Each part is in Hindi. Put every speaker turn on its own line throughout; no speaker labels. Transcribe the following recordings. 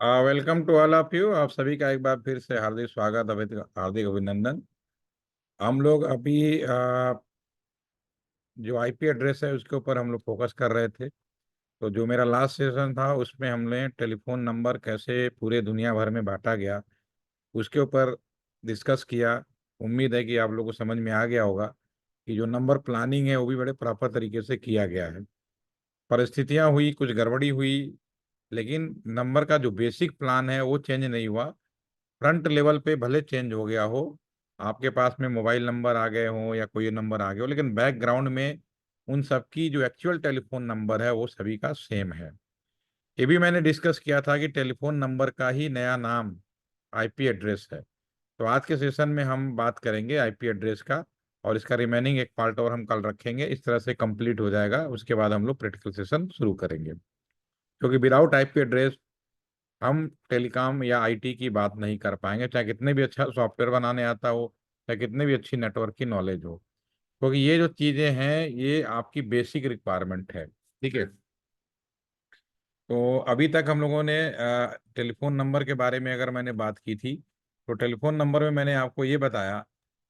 Welcome to all of you. आप सभी का एक बार फिर से हार्दिक स्वागत, हार्दिक अभिनंदन। हम लोग अभी जो आईपी एड्रेस है उसके ऊपर हम लोग फोकस कर रहे थे। तो जो मेरा लास्ट सेशन था उसमें हमने टेलीफोन नंबर कैसे पूरे दुनिया भर में बांटा गया उसके ऊपर डिस्कस किया। उम्मीद है कि आप लोगों को समझ में आ गया होगा कि जो नंबर प्लानिंग है वो भी बड़े प्रॉपर तरीके से किया गया है। परिस्थितियां हुई, कुछ गड़बड़ी हुई, लेकिन नंबर का जो बेसिक प्लान है वो चेंज नहीं हुआ। फ्रंट लेवल पे भले चेंज हो गया हो, आपके पास में मोबाइल नंबर आ गए हो या कोई नंबर आ गया हो, लेकिन बैकग्राउंड में उन सबकी जो एक्चुअल टेलीफोन नंबर है वो सभी का सेम है। ये भी मैंने डिस्कस किया था कि टेलीफोन नंबर का ही नया नाम आईपी एड्रेस है। तो आज के सेशन में हम बात करेंगे आईपी एड्रेस का, और इसका रिमेनिंग एक पार्ट और हम कल रखेंगे। इस तरह से कंप्लीट हो जाएगा, उसके बाद हम लोग प्रैक्टिकल सेशन शुरू करेंगे। क्योंकि विदाउट आईपी एड्रेस हम टेलीकॉम या आईटी की बात नहीं कर पाएंगे, चाहे कितने भी अच्छा सॉफ्टवेयर बनाने आता हो, चाहे कितने भी अच्छी नेटवर्क की नॉलेज हो। क्योंकि ये जो चीजें हैं ये आपकी बेसिक रिक्वायरमेंट है। ठीक है। तो अभी तक हम लोगों ने टेलीफोन नंबर के बारे में अगर मैंने बात की थी, तो टेलीफोन नंबर में मैंने आपको ये बताया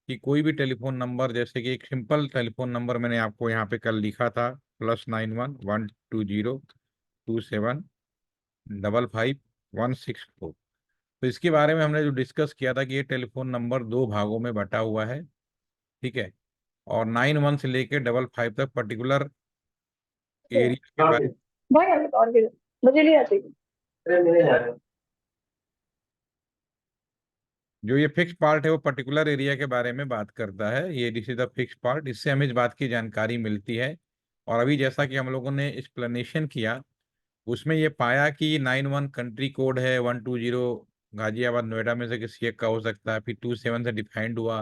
कि कोई भी टेलीफोन नंबर, जैसे कि एक सिंपल टेलीफोन नंबर मैंने आपको यहाँ पे कल लिखा था, +91 120 27 55164। तो इसके बारे में हमने जो डिस्कस किया था कि ये टेलीफोन नंबर दो भागों में बटा हुआ है। ठीक है। और 91 से लेके 55 तक पर्टिकुलर एरिया के
हाँ
बारे
जी। भाई अभी और भी मुझे नहीं आती। अरे मेरे जा रहे हैं।
जो ये फिक्स पार्ट है वो पर्टिकुलर एरिया के बारे में बात करता है। ये this is the fix part, इससे हमें इस बात की जानकारी मिलती है। और अभी जैसा कि हम लोगों ने एक्सप्लेनेशन किया, उसमें ये पाया कि 91 कंट्री कोड है, 120 गाजियाबाद नोएडा में से किसी एक का हो सकता है। फिर 27 से डिफाइंड हुआ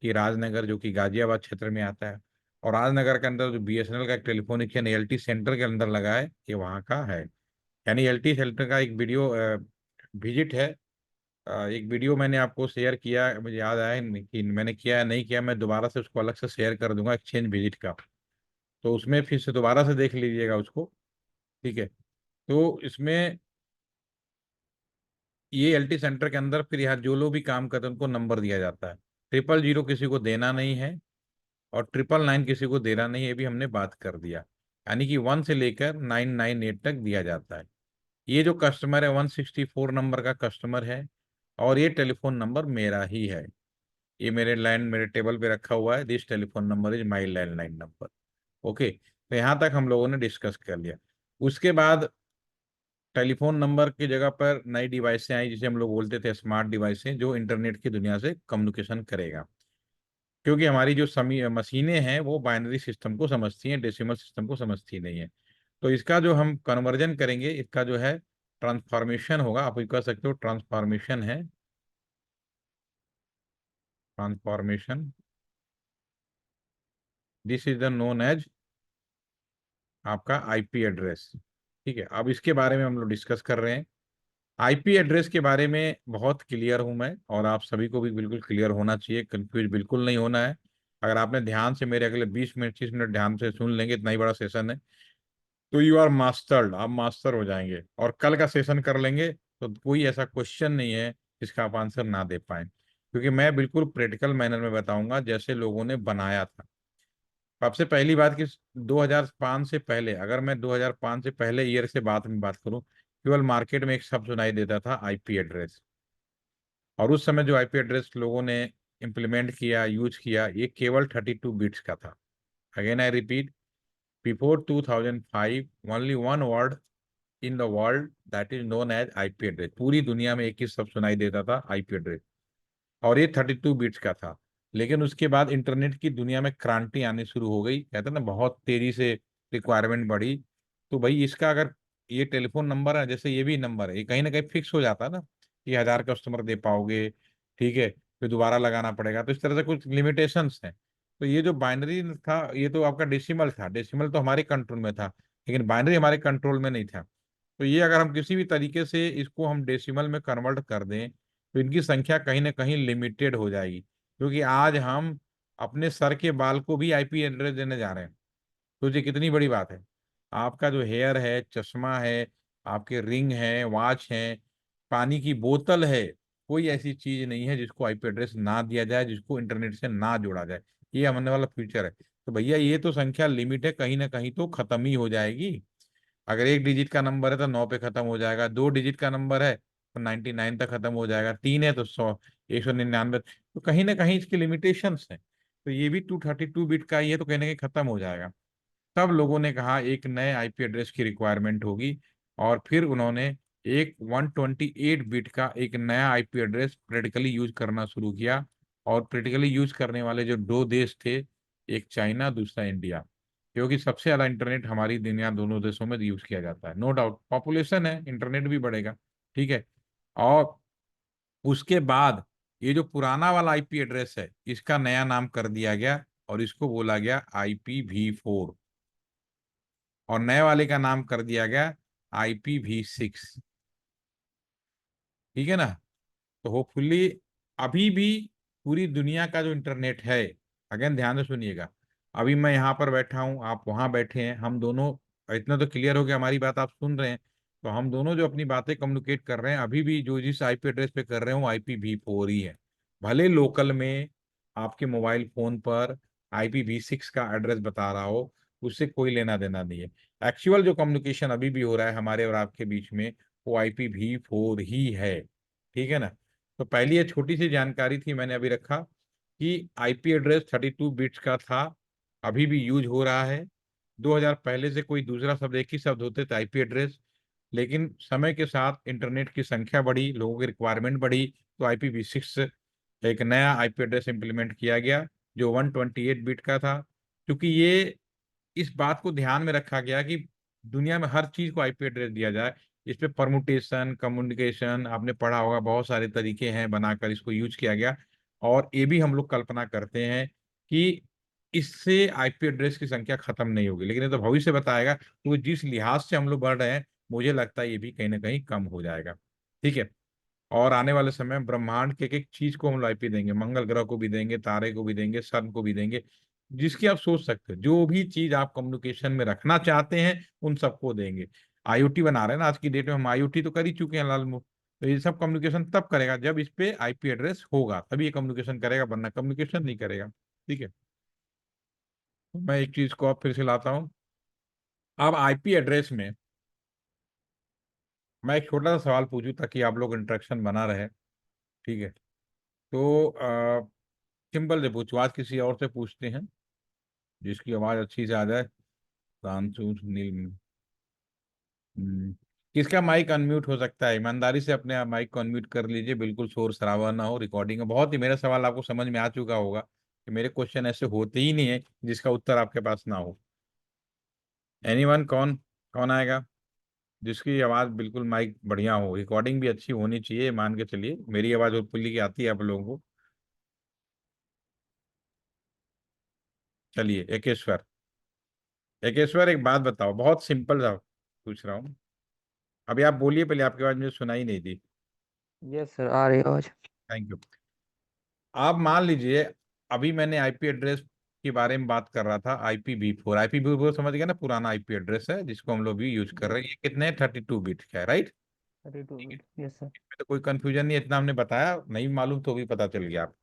कि राजनगर, जो कि गाजियाबाद क्षेत्र में आता है। और राजनगर के अंदर जो बीएसएनएल का एक टेलीफोनिक एलटी सेंटर के अंदर लगा है, ये वहाँ का है। यानी एलटी सेंटर का एक वीडियो विजिट है। एक वीडियो मैंने आपको शेयर किया, मुझे याद आया नहीं कि मैंने किया या नहीं किया। मैं दोबारा से उसको अलग से शेयर कर दूंगा, एक्सचेंज विजिट का। तो उसमें फिर से दोबारा से देख लीजिएगा उसको। ठीक है। तो इसमें ये एलटी सेंटर के अंदर फिर यहाँ जो लोग भी काम करते हैं उनको नंबर दिया जाता है। 000 किसी को देना नहीं है, और 999 किसी को देना नहीं है, ये भी हमने बात कर दिया। यानी कि 1 से लेकर 998 तक दिया जाता है। ये जो कस्टमर है 164 नंबर का कस्टमर है, और ये टेलीफोन नंबर मेरा ही है। ये मेरे टेबल पे रखा हुआ है। This telephone number is my landline number. Okay, तो यहाँ तक हम लोगों ने डिस्कस कर लिया। उसके बाद टेलीफोन नंबर की जगह पर नई डिवाइसें आई, जिसे हम लोग बोलते थे स्मार्ट डिवाइसें, जो इंटरनेट की दुनिया से कम्युनिकेशन करेगा। क्योंकि हमारी जो समी मशीनें हैं वो बाइनरी सिस्टम को समझती हैं, डेसिमल सिस्टम को समझती नहीं है। तो इसका जो हम कन्वर्जन करेंगे, इसका जो है ट्रांसफॉर्मेशन होगा। आप ये कह सकते हो ट्रांसफॉर्मेशन है, transformation. This is the known as आपका आईपी एड्रेस। ठीक है। अब इसके बारे में हम लोग डिस्कस कर रहे हैं। आईपी एड्रेस के बारे में बहुत क्लियर हूं मैं, और आप सभी को भी बिल्कुल क्लियर होना चाहिए, कंफ्यूज बिल्कुल नहीं होना है। अगर आपने ध्यान से मेरे अगले 20 मिनट 30 मिनट ध्यान से सुन लेंगे, इतना ही बड़ा सेशन है, तो यू आर मास्टर्ड, आप मास्टर हो जाएंगे। और कल का सेशन कर लेंगे तो कोई ऐसा क्वेश्चन नहीं है जिसका आप आंसर ना दे पाए, क्योंकि मैं बिल्कुल प्रैक्टिकल मैनर में बताऊंगा जैसे लोगों ने बनाया था। सबसे पहली बात कि 2005 से पहले, अगर मैं 2005 से पहले ईयर से बात करूं, केवल मार्केट में एक शब्द सुनाई देता था, आईपी एड्रेस। और उस समय जो आईपी एड्रेस लोगों ने इम्प्लीमेंट किया, यूज किया, ये केवल 32 बिट्स का था। Again I repeat, before 2005 only one word in the world that is known as IP address. पूरी दुनिया में एक ही शब्द सुनाई देता था, आईपी एड्रेस। और ये 32 बिट्स का था। लेकिन उसके बाद इंटरनेट की दुनिया में क्रांति आनी शुरू हो गई, कहते हैं ना, बहुत तेजी से रिक्वायरमेंट बढ़ी। तो भाई इसका अगर ये टेलीफोन नंबर है, जैसे ये भी नंबर है, ये कहीं ना कहीं फिक्स हो जाता है ना कि 1,000 कस्टमर दे पाओगे। ठीक है। फिर दोबारा लगाना पड़ेगा, तो इस तरह से कुछ लिमिटेशंस हैं। तो ये जो बाइनरी था, ये तो आपका डेसिमल था। डेसिमल तो हमारे कंट्रोल में था, लेकिन बाइनरी हमारे कंट्रोल में नहीं था। तो ये अगर हम किसी भी तरीके से इसको हम डेसिमल में कन्वर्ट कर दें, तो इनकी संख्या कहीं ना कहीं लिमिटेड हो जाएगी। क्योंकि आज हम अपने सर के बाल को भी आईपी एड्रेस देने जा रहे हैं। तो ये कितनी बड़ी बात है। आपका जो हेयर है, चश्मा है, आपके रिंग है, वॉच है, पानी की बोतल है, कोई ऐसी चीज नहीं है जिसको आईपी एड्रेस ना दिया जाए, जिसको इंटरनेट से ना जोड़ा जाए। ये आने वाला फ्यूचर है। तो भैया ये तो संख्या लिमिट है, कहीं ना कहीं तो खत्म ही हो जाएगी। अगर एक डिजिट का नंबर है तो 9 पे खत्म हो जाएगा, 2 डिजिट का नंबर है तो 99 तक खत्म हो जाएगा, 3 है तो 100, 199। तो कहीं ना कहीं इसकी लिमिटेशंस है। तो ये भी 232 बिट का ही है, तो कहीं ना कहीं खत्म हो जाएगा। तब लोगों ने कहा एक नए आईपी एड्रेस की रिक्वायरमेंट होगी, और फिर उन्होंने एक 128 बिट का एक नया आईपी एड्रेस प्रैक्टिकली यूज करना शुरू किया। और प्रैक्टिकली यूज करने वाले जो दो देश थे, एक चाइना, दूसरा इंडिया, क्योंकि सबसे ज्यादा इंटरनेट हमारी दुनिया दोनों देशों में यूज किया जाता है। नो डाउट पॉपुलेशन है, इंटरनेट भी बढ़ेगा। ठीक है। और उसके बाद ये जो पुराना वाला आईपी एड्रेस है, इसका नया नाम कर दिया गया और इसको बोला गया IPv4। और नए वाले का नाम कर दिया गया IPv6। ठीक है ना। तो होपफुली अभी भी पूरी दुनिया का जो इंटरनेट है, अगेन ध्यान से सुनिएगा, अभी मैं यहाँ पर बैठा हूँ, आप वहां बैठे हैं, हम दोनों, इतना तो क्लियर हो गया, हमारी बात आप सुन रहे हैं। तो हम दोनों जो अपनी बातें कम्युनिकेट कर रहे हैं, अभी भी जो जिस आईपी एड्रेस पे कर रहे हो IPv4 ही है। भले लोकल में आपके मोबाइल फोन पर IPv6 का एड्रेस बता रहा हो, उससे कोई लेना देना नहीं है। एक्चुअल जो कम्युनिकेशन अभी भी हो रहा है हमारे और आपके बीच में, वो IPv4 ही है। ठीक है ना। तो पहली ये छोटी सी जानकारी थी, मैंने अभी रखा कि आईपी एड्रेस 32 बिट्स का था, अभी भी यूज हो रहा है। 2000 पहले से कोई दूसरा शब्द, एक ही शब्द होते थे आईपी एड्रेस। लेकिन समय के साथ इंटरनेट की संख्या बढ़ी, लोगों की रिक्वायरमेंट बढ़ी, तो IPv6 एक नया आईपी एड्रेस इंप्लीमेंट किया गया, जो 128 बिट का था। क्योंकि ये इस बात को ध्यान में रखा गया कि दुनिया में हर चीज को आईपी एड्रेस दिया जाए। इस पे परमुटेशन, कम्युनिकेशन, आपने पढ़ा होगा, बहुत सारे तरीके हैं बनाकर इसको यूज किया गया। और ये भी हम लोग कल्पना करते हैं कि इससे आईपी एड्रेस की संख्या खत्म नहीं होगी, लेकिन ये तो भविष्य बताएगा। तो जिस लिहाज से हम लोग बढ़ रहे हैं, मुझे लगता है ये भी कहीं ना कहीं कम हो जाएगा। ठीक है। और आने वाले समय में ब्रह्मांड के एक चीज को हम आईपी देंगे, मंगल ग्रह को भी देंगे, तारे को भी देंगे, सन को भी देंगे। जिसकी आप सोच सकते हो, जो भी चीज आप कम्युनिकेशन में रखना चाहते हैं, उन सबको देंगे। IoT बना रहे हैं ना आज की डेट में, हम IoT तो कर ही चुके हैं लाल मुंह। तो ये सब कम्युनिकेशन तब करेगा जब इस पे आईपी एड्रेस होगा, तभी ये कम्युनिकेशन करेगा, वरना कम्युनिकेशन नहीं करेगा। ठीक है। तो मैं एक चीज को आप फिर से लाता हूँ। अब आईपी एड्रेस में मैं एक छोटा सा सवाल पूछूं ताकि आप लोग इंटरेक्शन बना रहे। ठीक है। तो सिंपल से पूछो, आज किसी और से पूछते हैं जिसकी आवाज अच्छी से आ जाए। प्रांशु, सुनील। हम्म, किसका माइक अनम्यूट हो सकता है? ईमानदारी से अपने माइक को अनम्यूट कर लीजिए, बिल्कुल शोर शराबा ना हो, रिकॉर्डिंग में बहुत ही, मेरा सवाल आपको समझ में आ चुका होगा कि मेरे क्वेश्चन ऐसे होते ही नहीं है जिसका उत्तर आपके पास ना हो। एनीवन? कौन कौन आएगा जिसकी आवाज बिल्कुल माइक बढ़िया हो, रिकॉर्डिंग भी अच्छी होनी चाहिए, मान के चलिए मेरी आवाज उत्पल्ली की आती है आप लोगों को। चलिए एकेश्वर। एकेश्वर एक बात बताओ, बहुत सिंपल सा पूछ रहा हूँ। अभी आप बोलिए, पहले आपकी आवाज मुझे सुनाई नहीं दी।
यस सर, आ रही है आवाज।
Thank you. आप मान लीजिए, अभी मैंने आईपी एड्रेस के बारे में बात कर रहा था, IPv4। IPv4 समझ गया ना, पुराना आईपी एड्रेस है जिसको हम लोग भी यूज कर रहे
यस।
हैं। ये कितने 32 बिट का है, राइट?
32 bit, yes sir.
तो कोई कंफ्यूजन नहीं है, इतना हमने बताया, नहीं मालूम तो भी पता चल गया आप।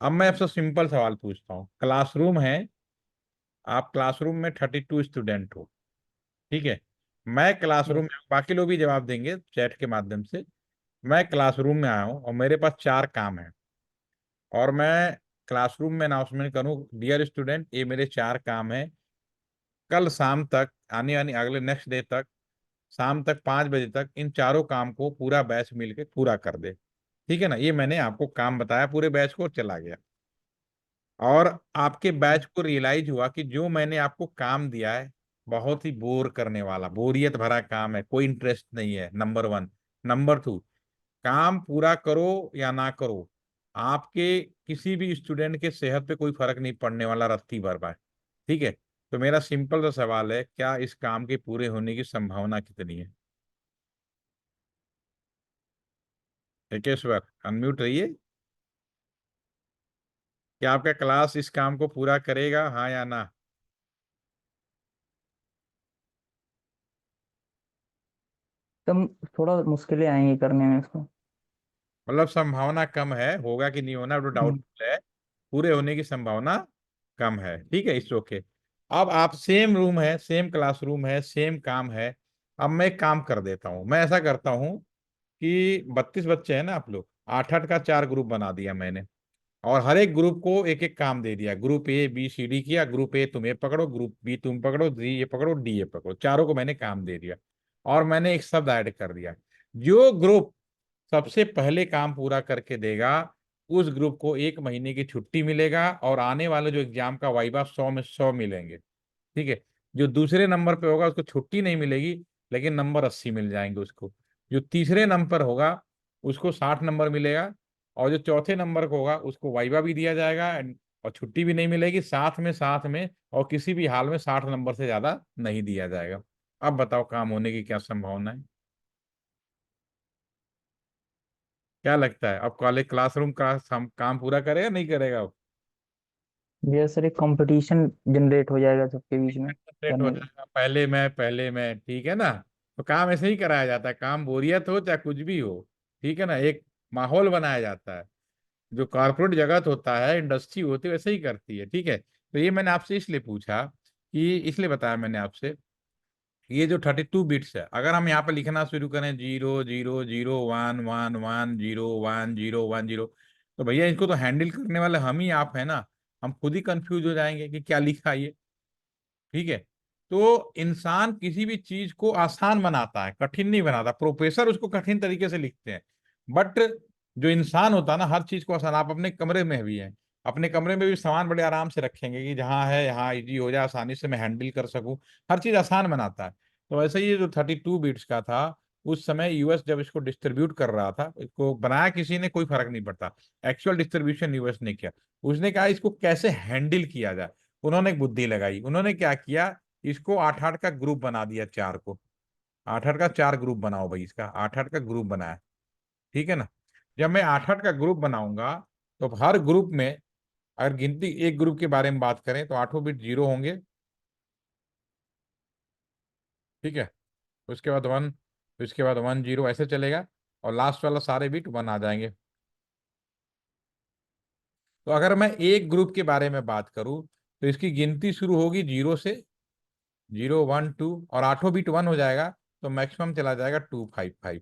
अब मैं आपसे सिंपल सवाल पूछता हूँ। क्लासरूम है, आप क्लासरूम में 32 स्टूडेंट हो। ठीक है। मैं क्लासरूम
यस।
में, बाकी लोग भी जवाब देंगे चैट के माध्यम से। मैं क्लासरूम में आया हूँ और मेरे पास 4 काम है, और मैं क्लासरूम में अनाउंसमेंट करूँ, डियर स्टूडेंट, ये मेरे 4 काम हैं, कल शाम तक, आने आने अगले नेक्स्ट डे तक, शाम तक 5 बजे तक इन चारों काम को पूरा बैच मिलके पूरा कर दे। ठीक है ना। ये मैंने आपको काम बताया, पूरे बैच को, चला गया। और आपके बैच को रियलाइज हुआ कि जो मैंने आपको काम दिया है, बहुत ही बोर करने वाला, बोरियत भरा काम है, कोई इंटरेस्ट नहीं है, नंबर 1। नंबर 2, काम पूरा करो या ना करो, आपके किसी भी स्टूडेंट के सेहत पे कोई फर्क नहीं पड़ने वाला रत्ती भर बार। ठीक है। तो मेरा सिंपल सा सवाल है, क्या इस काम के पूरे होने की संभावना कितनी है? एकेश्वर, अनम्यूट रहिए। क्या आपका क्लास इस काम को पूरा करेगा, हाँ या ना?
तुम थोड़ा मुश्किलें आएंगी करने में इसको।
मतलब संभावना कम है, होगा कि नहीं होना वो
हम्म।
डाउटफुल है, पूरे होने की संभावना कम है। ठीक है, इट्स ओके। अब आप सेम रूम है, सेम क्लासरूम है, सेम काम है। अब मैं एक काम कर देता हूँ, मैं ऐसा करता हूँ कि 32 बच्चे हैं ना आप लोग, 8-8 का 4 ग्रुप बना दिया मैंने। और हर एक ग्रुप को एक एक काम दे दिया, group A B C D किया, ग्रुप ए तुम ये पकड़ो, ग्रुप बी तुम पकड़ो, डी ये पकड़ो, डी ये पकड़ो, चारों को मैंने काम दे दिया। और मैंने एक शब्द ऐड कर दिया, जो ग्रुप सबसे पहले काम पूरा करके देगा उस ग्रुप को 1 महीने की छुट्टी मिलेगा, और आने वाले जो एग्जाम का वाइवा 100 में 100 मिलेंगे। ठीक है। जो दूसरे नंबर पे होगा उसको छुट्टी नहीं मिलेगी, लेकिन नंबर 80 मिल जाएंगे उसको। जो तीसरे नंबर होगा उसको 60 नंबर मिलेगा, और जो चौथे नंबर को होगा उसको वाइवा भी दिया जाएगा, और छुट्टी भी नहीं मिलेगी, साथ में और किसी भी हाल में 60 नंबर से ज्यादा नहीं दिया जाएगा। अब बताओ काम होने की क्या संभावना है? क्या लगता है, अब कॉलेज क्लासरूम का काम पूरा करेगा नहीं करेगा?
ये सर एक कंपटीशन जनरेट हो जाएगा सबके बीच में
सेट हो
करने का।
जाएगा, पहले मैं, ठीक है ना। तो काम ऐसे ही कराया जाता है, काम बोरियत हो चाहे कुछ भी हो। ठीक है ना, एक माहौल बनाया जाता है। जो कॉर्पोरेट जगत होता है, इंडस्ट्री होती है, वैसे ही करती है। ठीक है, तो ये मैंने आपसे इसलिए पूछा, कि इसलिए बताया मैंने आपसे, ये जो 32 बिट्स है, अगर हम यहाँ पे लिखना शुरू करें 0 0 0 1 1 1 0 1 0 1 0, तो भैया इसको तो हैंडल करने वाले हम ही आप है ना। हम खुद ही कंफ्यूज हो जाएंगे कि क्या लिखा है ये। ठीक है। तो इंसान किसी भी चीज को आसान बनाता है, कठिन नहीं बनाता। प्रोफेसर उसको कठिन तरीके से लिखते हैं, बट जो इंसान होता है ना, हर चीज को आसान। आप अपने कमरे में भी हैं, अपने कमरे में भी सामान बड़े आराम से रखेंगे कि जहाँ है यहाँ इजी हो जाए, आसानी से मैं हैंडल कर सकूं। हर चीज आसान बनाता है। तो वैसे ही ये जो 32 बिट्स का था, उस समय यूएस जब इसको डिस्ट्रीब्यूट कर रहा था, इसको बनाया किसी ने, कोई फर्क नहीं पड़ता, एक्चुअल डिस्ट्रीब्यूशन यूएस ने किया। उसने कहा इसको कैसे हैंडल किया जाए। उन्होंने एक बुद्धि लगाई, उन्होंने क्या किया, इसको 8-8 का ग्रुप बना दिया, चार को। 8-8 का 4 ग्रुप बनाओ भाई, इसका 8-8 का ग्रुप बनाया। ठीक है ना। जब मैं 8-8 का ग्रुप बनाऊंगा, तो हर ग्रुप में, अगर गिनती एक ग्रुप के बारे में बात करें तो 8 बिट 0 होंगे। ठीक है। उसके बाद 1, उसके बाद 1 0 ऐसे चलेगा, और लास्ट वाला सारे बिट 1 आ जाएंगे। तो अगर मैं एक ग्रुप के बारे में बात करूं, तो इसकी गिनती शुरू होगी 0 से, 0 1 2, और 8 बिट 1 हो जाएगा, तो मैक्सिमम चला जाएगा 255।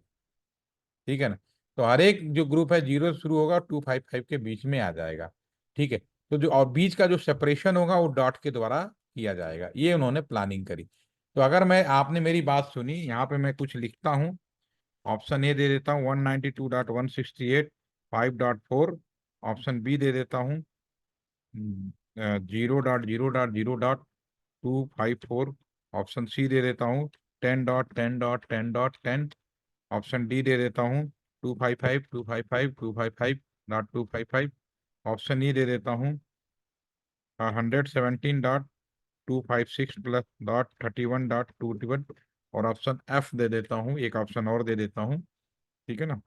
ठीक है ना। तो हर एक जो ग्रुप है 0 से शुरू होगा, 255 के बीच में आ जाएगा। ठीक है। तो जो और बीच का जो सेपरेशन होगा वो डॉट के द्वारा किया जाएगा, ये उन्होंने प्लानिंग करी। तो अगर मैं, आपने मेरी बात सुनी, यहाँ पे मैं कुछ लिखता हूँ। ऑप्शन ए दे देता हूँ 192.168.5.4। ऑप्शन बी दे देता हूँ 0.0.0.254। ऑप्शन सी दे देता हूँ 10.10.10.10। ऑप्शन डी दे देता हूँ 255 ऑप्शन ई दे देता हूँ 117.256 प्लस .31.21। और ऑप्शन एफ दे देता हूँ, एक ऑप्शन और दे देता हूँ। ठीक है ना।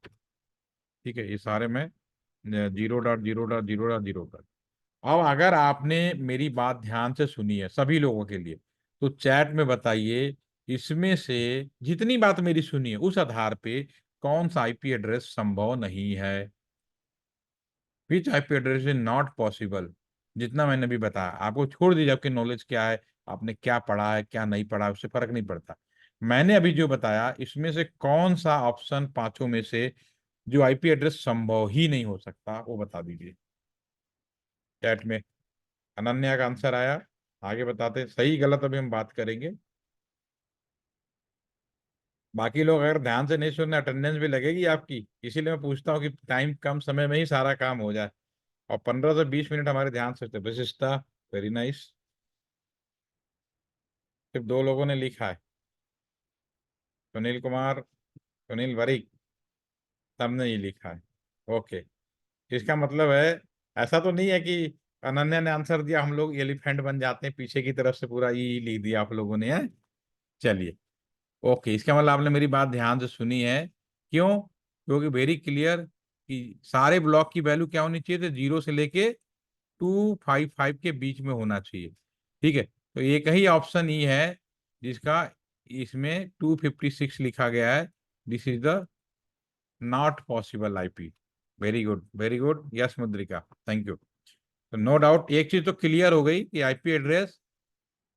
ठीक है, ये सारे में 0.0.0.0 तक। अब अगर आपने मेरी बात ध्यान से सुनी है सभी लोगों के लिए, तो चैट में बताइए, इसमें से जितनी बात मेरी सुनी है उस आधार पे कौन सा आईपी एड्रेस संभव नहीं है। Which IP address is not possible. जितना मैंने भी बताया आपको, छोड़ दीजिए आपकी नॉलेज क्या है, आपने क्या पढ़ा है क्या नहीं पढ़ा है, उससे फर्क नहीं पड़ता। मैंने अभी जो बताया, इसमें से कौन सा ऑप्शन पांचों में से जो आईपी एड्रेस संभव ही नहीं हो सकता, वो बता दीजिए चैट में। अनन्या का आंसर आया, आगे बताते, सही गलत अभी हम बात करेंगे। बाकी लोग अगर ध्यान से नहीं सुनने, अटेंडेंस भी लगेगी आपकी, इसीलिए मैं पूछता हूँ कि टाइम कम समय में ही सारा काम हो जाए, और 15 से 20 मिनट हमारे ध्यान से। विशिष्टा, वेरी नाइस। सिर्फ 2 लोगों ने लिखा है, सुनील कुमार, सुनील वरिक, सबने ये लिखा है। ओके। इसका मतलब है, ऐसा तो नहीं है कि अनन्या ने आंसर दिया हम लोग एलिफेंट बन जाते हैं, पीछे की तरफ से पूरा ई लिख दिया आप लोगों ने है। चलिए, ओके, इसका मतलब आपने मेरी बात ध्यान से सुनी है। क्यों? क्योंकि वेरी क्लियर कि सारे ब्लॉक की वैल्यू क्या होनी चाहिए थे, 0 से लेके 255 के बीच में होना चाहिए। ठीक है। तो एक ही ऑप्शन ही है जिसका इसमें 256 लिखा गया है, this is the not possible IP. Very good, yes Mudrika, thank you. तो नो डाउट एक चीज तो क्लियर हो गई कि आईपी एड्रेस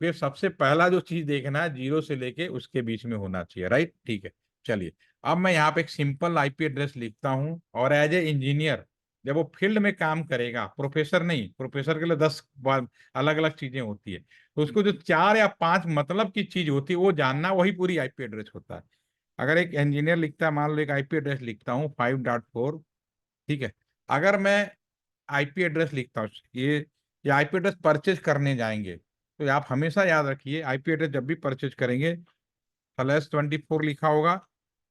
पे सबसे पहला जो चीज देखना है, जीरो से लेके उसके बीच में होना चाहिए, राइट? ठीक है, चलिए। अब मैं यहाँ पे एक सिंपल आईपी एड्रेस लिखता हूँ, और एज ए इंजीनियर जब वो फील्ड में काम करेगा, प्रोफेसर नहीं, प्रोफेसर के लिए 10 अलग अलग चीजें होती है, तो उसको जो 4 या 5 मतलब की चीज होती है वो जानना, वही पूरी आईपी एड्रेस होता है। अगर एक इंजीनियर लिखता है, मान लो एक आईपी एड्रेस लिखता हूँ 5.4, ठीक है। अगर मैं आईपी एड्रेस लिखता हूँ, ये आईपी एड्रेस परचेज करने जाएंगे, तो आप हमेशा याद रखिए आईपी एड्रेस जब भी परचेज करेंगे /24 लिखा होगा,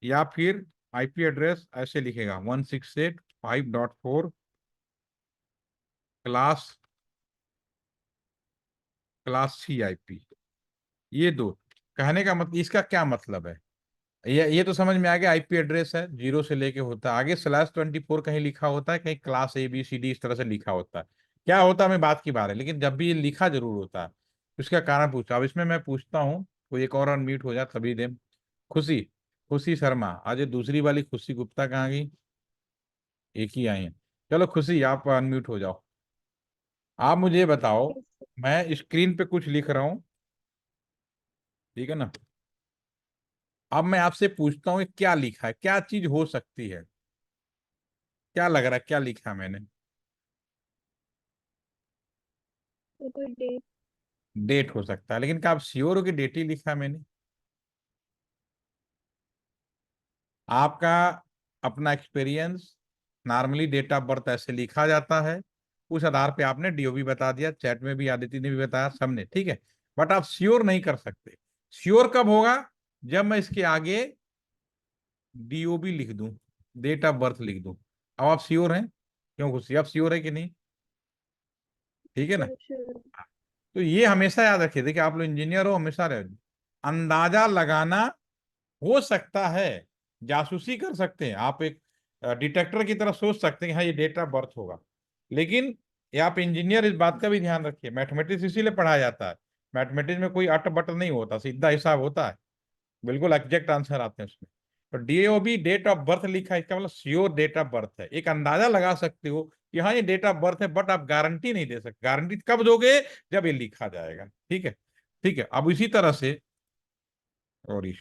या फिर आईपी एड्रेस ऐसे लिखेगा 168.5.4 क्लास क्लास सी आईपी। ये दो, कहने का मतलब इसका क्या मतलब है? ये तो समझ में आ गया, आईपी एड्रेस है, जीरो से लेके होता है, आगे /24 कहीं लिखा होता है, कहीं क्लास ABCD इस तरह से लिखा होता है। क्या होता है हमें बात की बात है, लेकिन जब भी ये लिखा जरूर होता है, उसका कारण पूछा। अब इसमें मैं पूछता हूँ, कोई एक और अनम्यूट हो जाए तभी दे। खुशी, खुशी शर्मा। आज ये दूसरी वाली खुशी गुप्ता कहाँ गई? एक ही आई है। चलो खुशी, आप अनम्यूट हो जाओ। आप मुझे बताओ, मैं स्क्रीन पे कुछ लिख रहा हूँ, ठीक है ना? अब मैं आपसे पूछता हूँ ये क्या लिखा है, क्या चीज हो सकती है? क्या लग रहा है, क्या लिखा मैंने?
तो कोई डेट।
डेट हो सकता है, लेकिन क्या आप श्योर हो कि डेट ही लिखा है मैंने? आपका अपना experience, normally date of birth ऐसे लिखा जाता है, उस आधार पे आपने डीओबी बता दिया, चैट में भी आदित्य ने भी बताया, सबने, ठीक है। बट आप श्योर नहीं कर सकते। श्योर कब होगा? जब मैं इसके आगे डीओबी लिख दूं, डेट ऑफ बर्थ लिख दूं। अब आप श्योर हैं? क्यों खुशी, आप श्योर है कि नहीं? ठीक है ना?
Sure sure.
तो ये हमेशा याद रखिए, देखिए आप लोग इंजीनियर हो, हमेशा रहे, अंदाजा लगाना हो सकता है, जासूसी कर सकते हैं आप, एक डिटेक्टर की तरह सोच सकते हैं कि हाँ ये डेट ऑफ बर्थ होगा, लेकिन ये आप इंजीनियर इस बात का भी ध्यान रखिए, मैथमेटिक्स इसीलिए पढ़ाया जाता है। मैथमेटिक्स में कोई अट बट नहीं होता, सीधा हिसाब होता है, बिल्कुल एग्जैक्ट आंसर आते हैं उसमें। तो डीओबी डेट ऑफ बर्थ लिखा है, इसका मतलब श्योर डेट ऑफ बर्थ है। एक अंदाजा लगा सकते हो कि हाँ ये डेट ऑफ बर्थ है, बट आप गारंटी नहीं दे सकते। गारंटी कब दोगे? जब ये लिखा जाएगा, ठीक है। ठीक है, अब इसी तरह से, और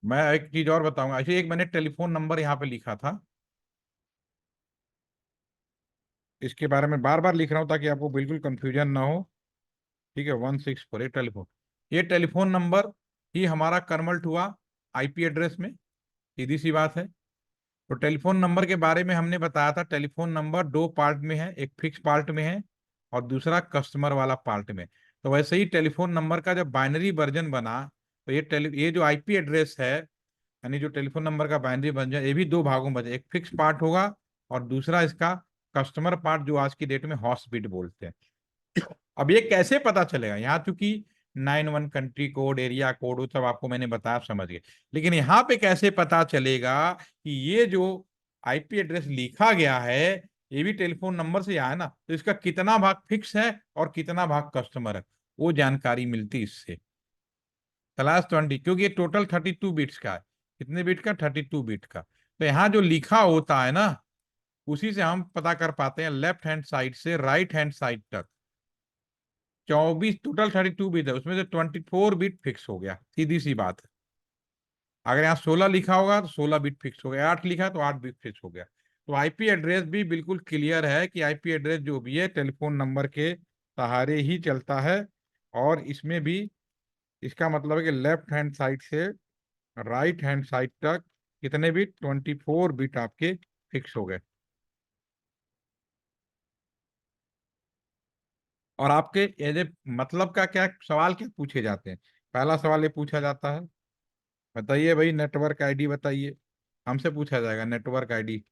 मैं एक चीज और बताऊंगा, ऐसे एक मैंने टेलीफोन नंबर यहाँ पे लिखा था, इसके बारे में बार बार लिख रहा हूँ ताकि आपको बिल्कुल कंफ्यूजन ना हो, ठीक है। 164 ये टेलीफोन, ये टेलीफोन नंबर ही हमारा कन्वर्ट हुआ आईपी एड्रेस में, सीधी सी बात है। तो टेलीफोन नंबर के बारे में हमने बताया था, टेलीफोन नंबर दो पार्ट में है, एक फिक्स पार्ट में है और दूसरा कस्टमर वाला पार्ट में। तो वैसे ही टेलीफोन नंबर का जब बाइनरी वर्जन बना, तो ये जो आईपी एड्रेस है, यानी जो टेलीफोन नंबर का बाइनरी वर्जन, ये भी दो भागों में बचे, एक फिक्स पार्ट होगा और दूसरा इसका कस्टमर पार्ट, जो आज की डेट में हॉट बिट बोलते हैं। अब ये कैसे पता चलेगा? यहाँ चूंकि 91 कंट्री कोड, एरिया कोड, वो सब आपको मैंने बताया, आप समझ गए, लेकिन यहाँ पे कैसे पता चलेगा कि ये जो आईपी एड्रेस लिखा गया है, ये भी टेलीफोन नंबर से आया ना, तो इसका कितना भाग फिक्स है और कितना भाग कस्टमर है, वो जानकारी मिलती इससे। /20, क्योंकि ये टोटल 32 बिट्स का है। कितने बिट का? 32 बिट का। तो यहाँ जो लिखा होता है ना, उसी से हम पता कर पाते हैं, लेफ्ट हैंड साइड से राइट हैंड साइड तक 24, टोटल 32 बिट है, उसमें से 24 बिट फिक्स हो गया, सीधी सी बात है। अगर यहाँ 16 लिखा होगा तो 16 बिट फिक्स हो गया, 8 लिखा है तो 8 बिट फिक्स हो गया। तो आईपी एड्रेस भी बिल्कुल क्लियर है कि आईपी एड्रेस जो भी है टेलीफोन नंबर के सहारे ही चलता है, और इसमें भी इसका मतलब है कि लेफ्ट हैंड साइड से राइट हैंड साइड तक कितने बिट? 24 बिट आपके फिक्स हो गए। और आपके एज ए मतलब का क्या सवाल क्या पूछे जाते हैं? पहला सवाल ये पूछा जाता है, बताइए भाई नेटवर्क आईडी बताइए। हमसे पूछा जाएगा नेटवर्क आईडी।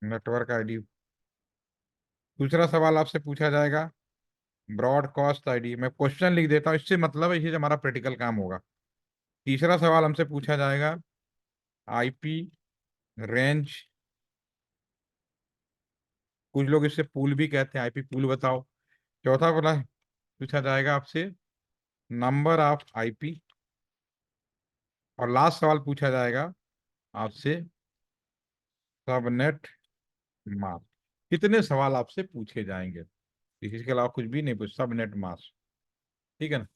Network ID. दूसरा सवाल आपसे पूछा जाएगा ब्रॉडकास्ट आईडी। मैं क्वेश्चन लिख देता हूँ, इससे मतलब है, इससे हमारा प्रैक्टिकल काम होगा। तीसरा सवाल हमसे पूछा जाएगा आईपी रेंज कुछ लोग इसे पूल भी कहते हैं, आईपी पूल बताओ। चौथा वाला पूछा जाएगा आपसे नंबर ऑफ आईपी, और लास्ट सवाल पूछा जाएगा आपसे सबनेट मास्क। कितने सवाल आपसे पूछे जाएंगे, इसके अलावा कुछ भी नहीं पूछ, सबनेट मास्क, ठीक है ना।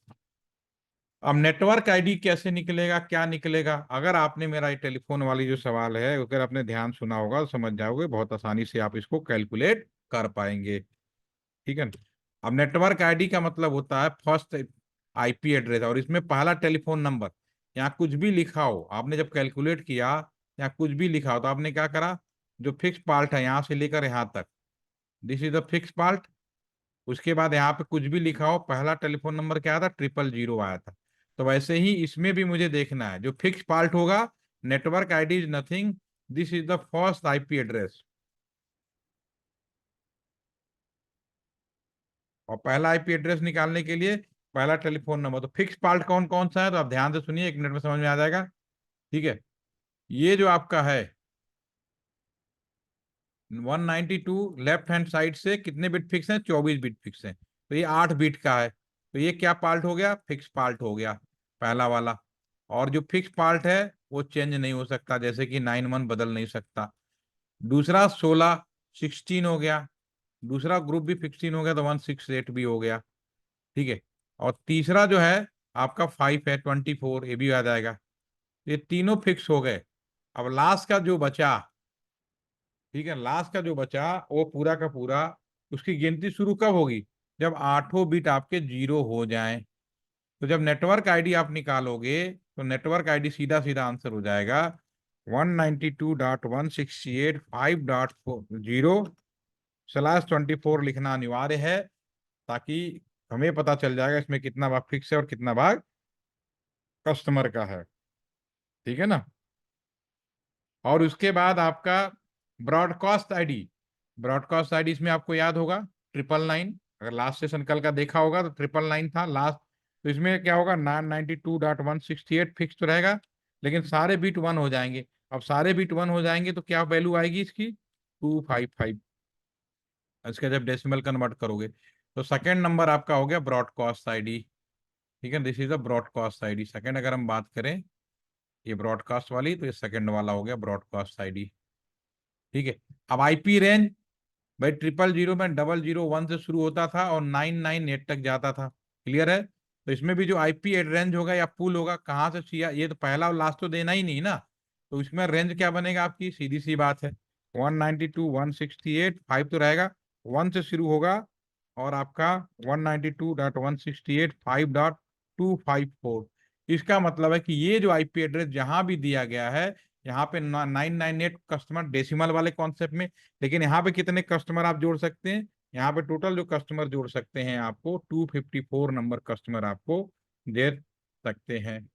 अब नेटवर्क आईडी कैसे निकलेगा, क्या निकलेगा, अगर आपने मेरा ये टेलीफोन वाली जो सवाल है अगर आपने ध्यान सुना होगा तो समझ जाओगे, बहुत आसानी से आप इसको कैलकुलेट कर पाएंगे, ठीक है ना। अब नेटवर्क आईडी का मतलब होता है फर्स्ट आईपी एड्रेस, और इसमें पहला टेलीफोन नंबर। यहाँ कुछ भी लिखा हो, आपने जब कैलकुलेट किया, यहाँ कुछ भी लिखा हो तो आपने क्या करा, जो फिक्स पार्ट है यहाँ से लेकर यहाँ तक, this is the fix part. उसके बाद यहाँ पे कुछ भी लिखा हो, पहला टेलीफोन नंबर क्या था, 000 आया था। तो वैसे ही इसमें भी मुझे देखना है, जो फिक्स पार्ट होगा, network ID is nothing, this is the first IP address. और पहला आईपी एड्रेस निकालने के लिए पहला टेलीफोन नंबर, तो फिक्स पार्ट कौन कौन सा है, तो आप ध्यान से सुनिए, 1 मिनट में समझ में आ जाएगा, ठीक है। ये जो आपका है 192, लेफ्ट हैंड साइड से कितने बिट फिक्स हैं, 24 बिट फिक्स हैं, तो ये 8 बिट का है, तो ये क्या पार्ट हो गया, फिक्स पार्ट हो गया, पहला वाला। और जो फिक्स पार्ट है वो चेंज नहीं हो सकता, जैसे कि 91 बदल नहीं सकता। दूसरा 16, 16 हो गया, दूसरा ग्रुप भी 16 हो गया, तो 168 भी हो गया, ठीक है। और तीसरा जो है आपका 5 है, 24, ये भी आ जाएगा। ये तीनों फिक्स हो गए। अब लास्ट का जो बचा, ठीक है, लास्ट का जो बचा वो पूरा का पूरा, उसकी गिनती शुरू कब होगी, जब 8 बिट आपके 0 हो जाएं। तो जब नेटवर्क आईडी आप निकालोगे तो नेटवर्क आईडी सीधा सीधा आंसर हो जाएगा 192.168.5.0/24 लिखना अनिवार्य है, ताकि हमें पता चल जाएगा इसमें कितना भाग फिक्स है और कितना भाग कस्टमर का है, ठीक है ना। और उसके बाद आपका ब्रॉडकास्ट आईडी, ब्रॉडकास्ट आईडी इसमें आपको याद होगा 999, अगर लास्ट सेशन कल का देखा होगा तो 999 था लास्ट। तो इसमें क्या होगा, 992.168 फिक्स तो रहेगा, लेकिन सारे बीट 1 हो जाएंगे। अब सारे बीट 1 हो जाएंगे तो क्या वैल्यू आएगी इसकी, 255। इसका जब डेसिमल कन्वर्ट करोगे तो सेकंड नंबर आपका हो गया ब्रॉडकास्ट आईडी, ठीक है, this is the broadcast ID second. अगर हम बात करें ये ब्रॉडकास्ट वाली, तो ये सेकंड वाला हो गया ब्रॉडकास्ट आईडी, ठीक है। अब आईपी रेंज, भाई 000 में 001 से शुरू होता था और 998 तक जाता था, क्लियर है। तो इसमें भी जो आईपी रेंज होगा या पुल होगा, कहाँ से चाहिए, ये तो पहला और लास्ट तो देना ही नहीं ना, तो इसमें रेंज क्या बनेगा आपकी, सीधी सी बात है, 192.168.5 तो रहेगा, 1 से शुरू होगा, और आपका 192.168.5.254। इसका मतलब है कि ये जो आईपी एड्रेस जहां भी दिया गया है, यहाँ पे 998 कस्टमर डेसिमल वाले कॉन्सेप्ट में, लेकिन यहाँ पे कितने कस्टमर आप जोड़ सकते हैं, यहाँ पे टोटल जो कस्टमर जोड़ सकते हैं आपको 254 नंबर कस्टमर आपको दे सकते हैं।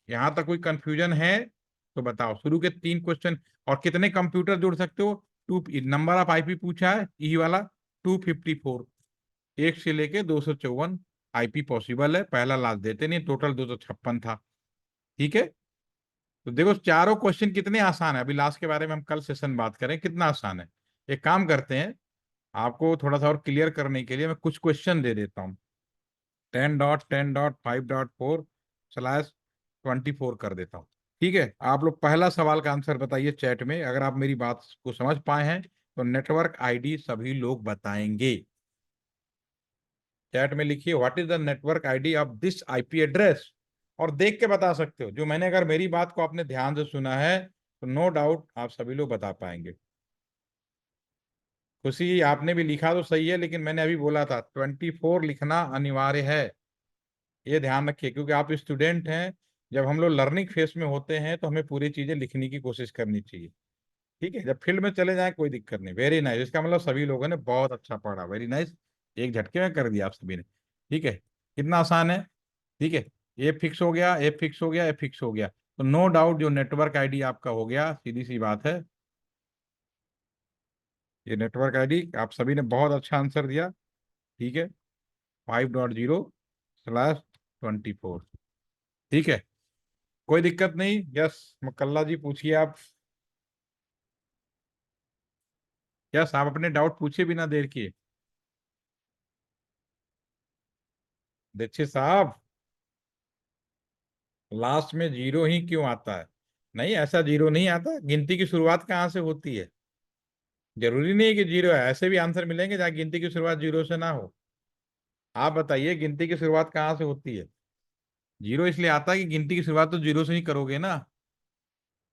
यहाँ तक कोई कंफ्यूजन है तो बताओ, शुरू के 3 क्वेश्चन। और कितने कंप्यूटर जोड़ सकते हो, टू नंबर ऑफ आईपी पूछा है, ई वाला 254, 1 से लेके 254 आईपी पॉसिबल है, पहला लास्ट देते नहीं, टोटल 256 था, ठीक है। तो देखो चारों क्वेश्चन कितने आसान है, अभी लास्ट के बारे में हम कल सेशन बात करें कितना आसान है। एक काम करते हैं, आपको थोड़ा सा और क्लियर करने के लिए मैं कुछ क्वेश्चन दे देता हूँ, 10.10.5.4/24 कर देता हूँ, ठीक है। आप लोग पहला सवाल का आंसर बताइए चैट में, अगर आप मेरी बात को समझ पाए हैं तो नेटवर्क आईडी सभी लोग बताएंगे। चैट में लिखिए what is the network ID of this IP address, और देख के बता सकते हो, जो मैंने, अगर मेरी बात को आपने ध्यान से सुना है तो नो डाउट आप सभी लोग बता पाएंगे। खुशी आपने भी लिखा तो सही है, लेकिन मैंने अभी बोला था 24 लिखना अनिवार्य है, ये ध्यान रखिए, क्योंकि आप स्टूडेंट हैं, जब हम लोग लर्निंग फेस में होते हैं तो हमें पूरी चीजें लिखने की कोशिश करनी चाहिए, ठीक है। जब फील्ड में चले जाए कोई दिक्कत नहीं, वेरी नाइस, इसका मतलब सभी लोगों ने बहुत अच्छा पढ़ा, वेरी नाइस, एक झटके में कर दिया आप सभी ने, ठीक है। कितना आसान है, ठीक है। ये फिक्स हो गया, ये फिक्स हो गया, ये फिक्स हो गया, तो नो डाउट जो नेटवर्क आईडी आपका हो गया, सीधी सी बात है, ये नेटवर्क आईडी आप सभी ने बहुत अच्छा आंसर दिया, ठीक है, 5.0/24, ठीक है, कोई दिक्कत नहीं। यस, मकल्ला जी पूछिए आप। यस, आप अपने डाउट पूछे बिना देर किए। दीक्षित साहब, लास्ट में जीरो ही क्यों आता है? नहीं, ऐसा जीरो नहीं आता, गिनती की शुरुआत कहाँ से होती है? जरूरी नहीं है कि जीरो है, ऐसे भी आंसर मिलेंगे जहाँ गिनती की शुरुआत जीरो से ना हो। आप बताइए, गिनती की शुरुआत कहाँ से होती है? जीरो इसलिए आता है कि गिनती की शुरुआत तो जीरो से ही करोगे ना,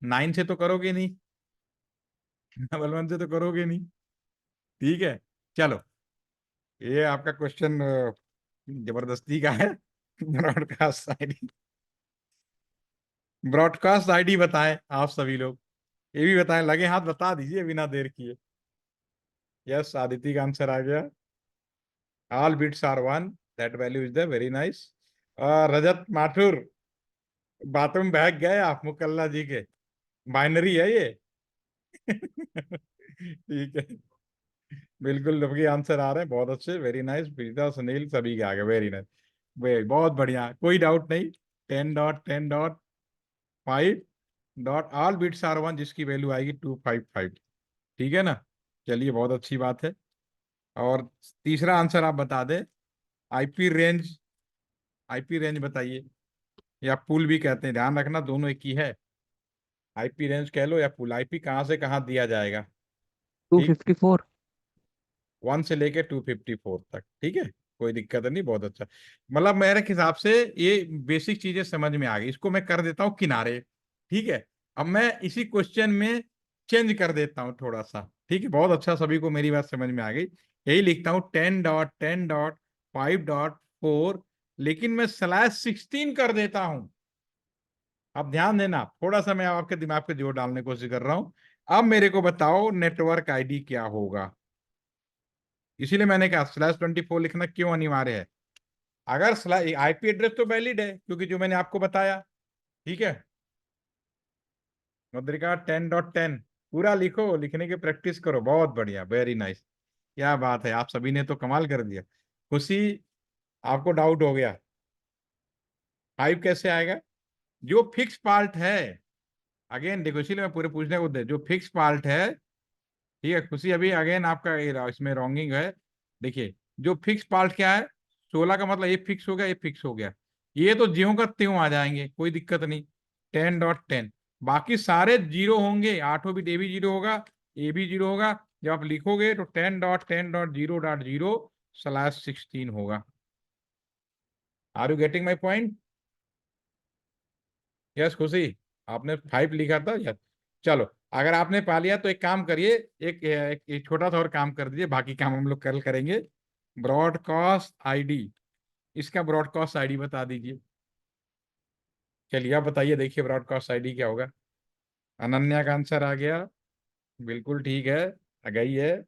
9 से तो करोगे नहीं, डबल 1 से तो करोगे नहीं। ठीक है, चलो, ये आपका क्वेश्चन जबरदस्ती का है। ब्रॉडकास्ट आईडी, ब्रॉडकास्ट आईडी बताएं आप सभी लोग, ये भी बताएं, लगे हाथ बता दीजिए बिना देर किए। यस, आदित्य का आंसर आ गया। All bits are one, that value is the very nice. और रजत माथुर, बातों में बहक गए आप मुकल्ला जी के, बाइनरी है ये। ठीक है, बिल्कुल सबके आंसर आ रहे हैं, बहुत अच्छे, वेरी नाइस। प्रीता, सुनील, सभी के आ गए, वेरी नाइस, बहुत बढ़िया, कोई डाउट नहीं। 10.10.5 ऑल बिट्स आर वन, जिसकी वैल्यू आएगी 255। ठीक है ना, चलिए, बहुत अच्छी बात है। और तीसरा आंसर आप बता दें, आईपी रेंज, आईपी रेंज बताइए, या पुल भी कहते हैं, ध्यान रखना दोनों एक ही है। आईपी रेंज कह लो या पुल, आईपी कहाँ से कहाँ दिया जाएगा। ठीक,
254।
1 से लेके 254 तक, ठीक है, कोई दिक्कत नहीं, बहुत अच्छा। मतलब मेरे हिसाब से ये बेसिक चीजें समझ में आ गई, इसको मैं कर देता हूँ किनारे। ठीक है, अब मैं इसी क्वेश्चन में चेंज कर देता हूँ थोड़ा सा। ठीक है, बहुत अच्छा, सभी को मेरी बात समझ में आ गई। यही लिखता हूँ 10.10.5.4, लेकिन मैं /16 कर देता हूँ। अब ध्यान देना, थोड़ा सा मैं आपके दिमाग पे जोर डालने की कोशिश कर रहा हूं। अब मेरे को बताओ नेटवर्क आईडी क्या होगा। इसीलिए मैंने कहा /24 लिखना क्यों अनिवार्य है। अगर आईपी एड्रेस तो वैलिड है, क्योंकि जो मैंने आपको बताया। ठीक है, मुद्रिका 10.10 पूरा लिखो, लिखने की प्रैक्टिस करो, बहुत बढ़िया, वेरी नाइस। क्या बात है, आप सभी ने तो कमाल कर दिया। खुशी, आपको डाउट हो गया 5 कैसे आएगा? जो फिक्स पार्ट है, अगेन देखो, इसीलिए मैं पूरे पूछने को दे, जो फिक्स पार्ट है। ठीक है खुशी, अभी अगेन आपका इसमें रॉन्गिंग है। देखिए, जो फिक्स पार्ट क्या है, 16 का मतलब ये फिक्स हो गया, ये फिक्स हो गया, ये तो ज्यों का त्यों आ जाएंगे, कोई दिक्कत नहीं। 10.10, बाकी सारे जीरो होंगे, आठों भी, ए भी जीरो होगा, ए भी जीरो होगा। जब आप लिखोगे तो 10.10.0.0/16 होगा। Are you getting my point? Yes Khushi, आपने 5 लिखा था, यस। चलो, अगर आपने पा लिया तो एक काम करिए, एक छोटा सा और काम कर दीजिए, बाकी काम हम लोग कल करेंगे। ब्रॉडकास्ट आईडी, इसका ब्रॉडकास्ट आईडी बता दीजिए। चलिए आप बताइए, देखिए ब्रॉडकास्ट आईडी क्या होगा। अनन्या का आंसर आ गया, बिल्कुल ठीक है, आ गई है।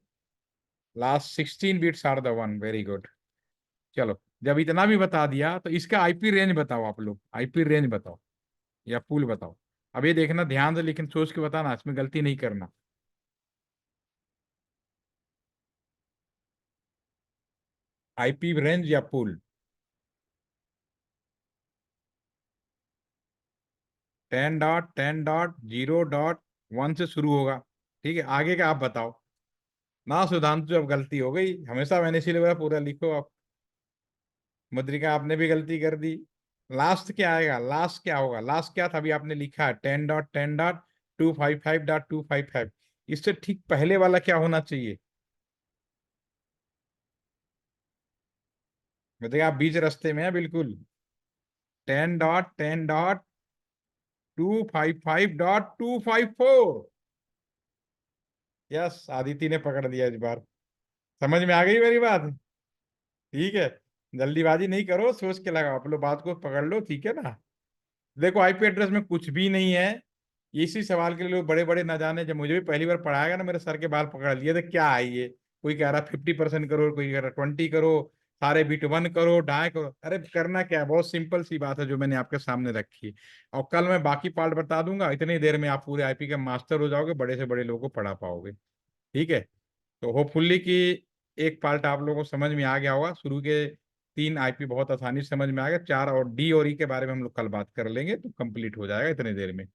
/16 are the one, very good. चलो, जब इतना भी बता दिया तो इसका आईपी रेंज बताओ, आप लोग आईपी रेंज बताओ या पूल बताओ। अब ये देखना ध्यान से, लेकिन सोच के बताना, इसमें गलती नहीं करना। आईपी रेंज या पूल। 10.10.0.1 से शुरू होगा। ठीक है, आगे का आप बताओ ना। सुधांशु, अब गलती हो गई, हमेशा मैंने इसीलिए बोला पूरा लिखो आप। मुद्रिका, आपने भी गलती कर दी। लास्ट क्या आएगा, लास्ट क्या होगा, लास्ट क्या था, अभी आपने लिखा है 10.10.255.255, इससे ठीक पहले वाला क्या होना चाहिए? मुद्रिका, आप बीच रास्ते में है बिल्कुल। 10.10.255.254। यस, आदिति ने पकड़ दिया इस बार, समझ में आ गई मेरी बात? ठीक है, जल्दीबाजी नहीं करो, सोच के लगाओ, आप लोग बात को पकड़ लो, ठीक है ना। देखो, आईपी एड्रेस में कुछ भी नहीं है। इसी सवाल के लिए लोग बड़े बड़े ना जाने, जब मुझे भी पहली बार पढ़ाया गया ना, मेरे सर के बाल पकड़ लिए थे, क्या है ये। कोई कह रहा 50% करो, कोई कह रहा 20 करो, सारे बिट 1 करो, ढाई करो, अरे करना क्या है, बहुत सिंपल सी बात है जो मैंने आपके सामने रखी। और कल मैं बाकी पार्ट बता दूंगा, इतनी देर में आप पूरे आईपी के मास्टर हो जाओगे, बड़े से बड़े लोगों को पढ़ा पाओगे। ठीक है, तो होपफुल्ली कि एक पार्ट आप लोगों को समझ में आ गया होगा। शुरू के 3 आईपी बहुत आसानी से समझ में आ गया, 4 और डी और ई के बारे में हम लोग कल बात कर लेंगे, तो कंप्लीट हो जाएगा इतनी देर में।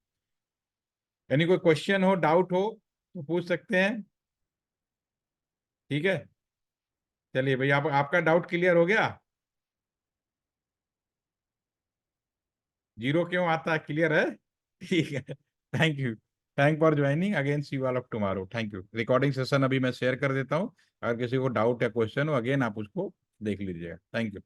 यानी कोई क्वेश्चन हो, डाउट हो तो पूछ सकते हैं। ठीक है, चलिए भाई, आप आपका डाउट क्लियर हो गया? जीरो क्यों आता है, क्लियर है? ठीक है, thank you, thank for joining, again see you all of tomorrow, thank you. Recording session अभी मैं शेयर कर देता हूँ, अगर किसी को डाउट या क्वेश्चन हो अगेन आप उसको देख लीजिएगा। Thank you.